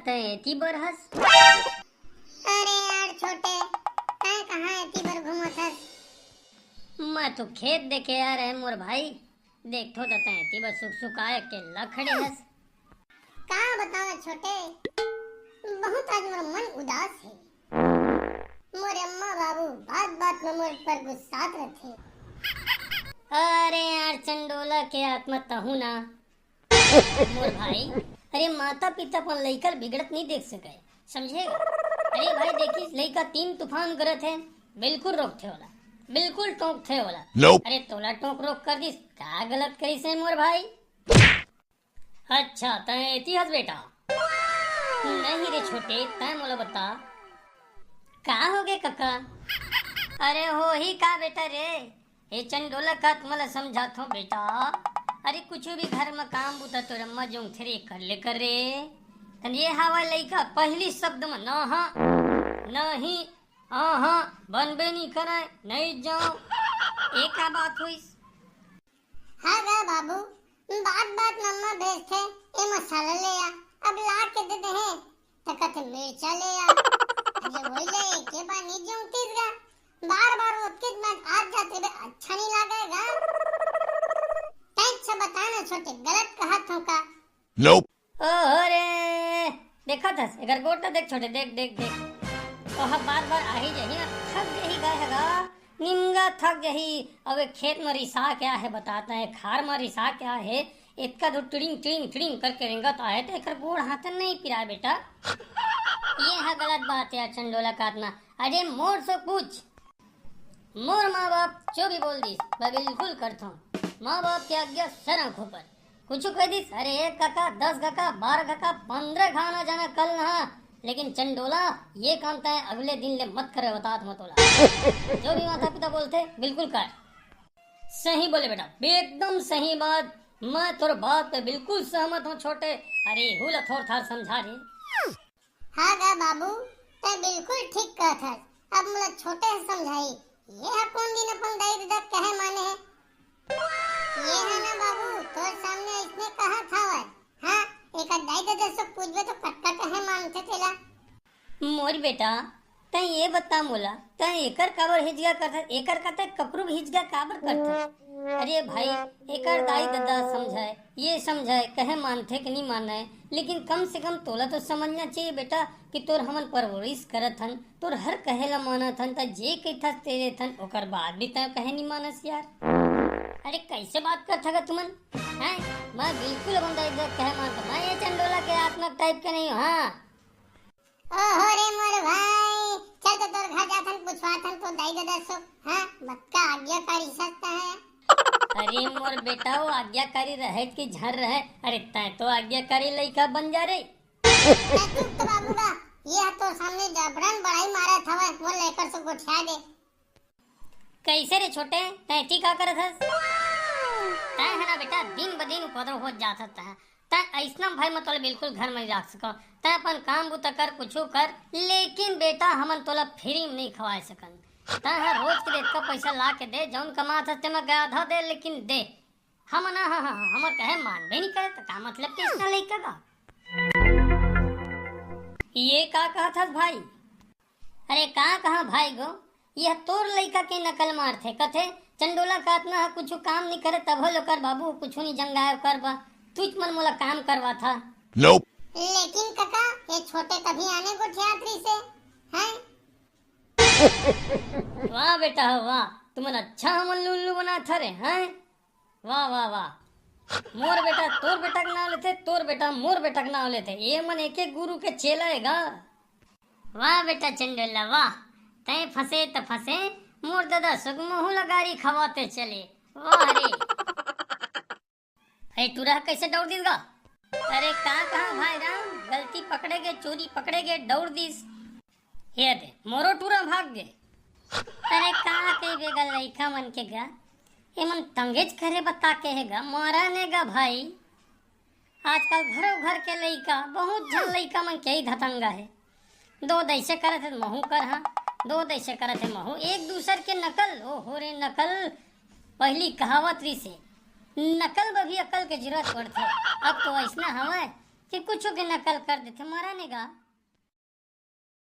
तय एती बर हस? अरे यार छोटे, तय कहाँ एती बर घूमत हस? मैं तो खेत देखे आ रहे मोर भाई। देखो तो तय एती बर सुख सुखाए के लखड़े हस। का बताओ छोटे, बहुत आज मोर मन उदास है। मोरे अम्मा बाबू बात बात में मोर पर गुस्सात रहते। अरे यार चंडोला के आत्मा तहु ना मोर भाई। अरे माता पिता पर लइकर बिगड़त नहीं देख सके, समझेगा? अरे भाई देखी लइका 3 तूफान करत है, बिल्कुल रोक थे होला, बिल्कुल टोक थे होला। Nope. अरे तोला टोक रोक कर दिस, का गलत करी से मोर भाई? अच्छा तय एती हस बेटा? नहीं रे छोटे, तय मोला बता का हो गए काका? अरे हो ही का बेटा रे, ए चंडोला का तुम्हाला समझात हो बेटा। अरे कुछ भी घर में काम बुता तो रम्मा जो थे कर ले कर रे। तन ये हवा लइका पहली शब्द में ना हाँ नहीं हाँ बनबे नहीं करे, नहीं जाओ एक बात हुई। हाँ गा बाबू, बात बात में अम्मा भेजते ये मसाला ले आ, अब ला के दे दे है तो कहते मिर्चा ले आ। अरे वही ले के बार नहीं जमतीस गा, बार बार वो के बाद आज जाते बे अच्छा नहीं लगेगा। टैंक से बताना छोटे, गलत कहा था का? Nope. अरे देखा था अगर गोटा देख छोटे, देख देख देख तो हम बार बार आ ही जाही ना, थक यही गए हैगा निम्गा, थक यही। अब एक खेत में रिसा क्या है बताता है, खार में रिसा क्या है, इतना तो टिड़िंग टिड़िंग टिड़िंग करके रेंगत आए तो एक गोड़ हाथ नहीं पिरा बेटा। ये है गलत बात है चंडोला काटना। अरे मोर से पूछ, मोर माँ बाप जो भी बोल दिस मैं बिल्कुल करता हूँ। माँ बाप की आज्ञा सर आंखों पर, कुछ कह दिस अरे 1 काका 10 काका 12 काका 15 खाना जाना कल ना, लेकिन चंडोला ये काम तय अगले दिन ले मत करे बता मत होला। जो भी माता पिता बोलते बिल्कुल कर। सही बोले बेटा, एकदम सही बात, मैं तोर बात पे बिल्कुल सहमत हूँ छोटे। अरे हुल थोड़ थार समझा रे। हाँ गा बाबू, ते बिल्कुल ठीक कहत है। अब मुझे छोटे से समझाई, ये है कौन दिन अपन दाई दादा कहे माने है? ये है ना बाबू, तोर सामने इसने कहा था वह। हाँ, एक दाई दादा से पूछबे तो कट्टा कहे मानते तेला। मोर बेटा तय ये बता मोला, तय एकर काबर हिजगा करत, एकर कते कपरू हिजगा काबर करत? अरे भाई एकर दाई दादा समझाए, ये समझाए कहे मानते कि नहीं माने, लेकिन कम से कम तोला तो समझना चाहिए बेटा कि तोर हमन परवरिश करत हन, तोर हर कहेला मानत हन, त जे कहिथा तेरे थन ओकर बाद भी तय कहे नहीं मानस यार। अरे कैसे बात करत हगा तुमन हैं? मैं बिल्कुल अपन दाई दादा कहे मानता, मैं ये चंडोला के आत्मा टाइप के नहीं हूँ। हाँ ओहो रे मोर भाई, चल तो तोर घर जाथन पूछवाथन तो दाई दादा सो। हाँ, बक्का आज्ञाकारी सकता है। अरे मोर बेटा वो आज्ञाकारी रहे कि झर रहे, अरे तय तो आज्ञाकारी लइका बन जा रे। चुप तो बाबू बा, ये तो सामने जबरन बड़ाई मारा था वह, वो लेकर से गोठा दे। कैसे रे छोटे, तय ती का करत हस? तय है ना बेटा दिन ब दिन उपद्रव हो जाता है, तय ऐसना भाई मतलब बिल्कुल घर में रख सको, तय अपन काम बुता कर कुछ कर, लेकिन बेटा हमन तोला फ्री में नहीं खवा सकन। तय रोज के इतना पैसा ला के दे, जौन कमात हस तेमा आधा दे, लेकिन दे हम ना। हाँ हमर कहे मानबे नहीं करे तो का मतलब कि इसका लइका का ये का कहत हस भाई? अरे का कहा भाई गो, यह तोर लइका के नकल मारथे, कथे चंडोला काटना है कुछ काम नहीं करे तब लो कर बाबू, कुछ नहीं जंगाए कर बा, तुझ मन मोला काम करवा था। Nope. लेकिन काका ये छोटे कभी आने को थियात्री से हैं? वाह बेटा वाह, तुमन अच्छा हमन लुल्लू बना था रे हैं। वाह वाह वाह, मोर बेटा तोर बेटा के नाम लेते, तोर बेटा मोर बेटा के नाम लेते, ये मन एक एक गुरु के चेला हैगा। वाह बेटा चंडोला वाह, तय फंसे तो फंसे, मोर दादा सुगमहू लगारी खवाते चले। वाह रे है तुरा कैसे दौड़ दिस गा? अरे का कहा भाई राम, गलती पकड़ेगे चोरी पकड़ेगे दौड़ दिस, ये दे मोरो टूरा भाग गए। अरे का के बेगा लइका मन के गा, ये मन तंगेज करे बता के हैगा, मारा ने गा भाई। आजकल घरों घर के लइका बहुत झन लइका मन के ही धतंगा है, दो दैसे करत है महू कर, हाँ दो दैसे करत है महू, एक दूसर के नकल। ओ हो रे नकल, पहली कहावत री से नकल में भी अकल के जरूरत पड़ते, अब तो ऐसा हवा कि कुछ की नकल कर देते, मारा नहीं गा।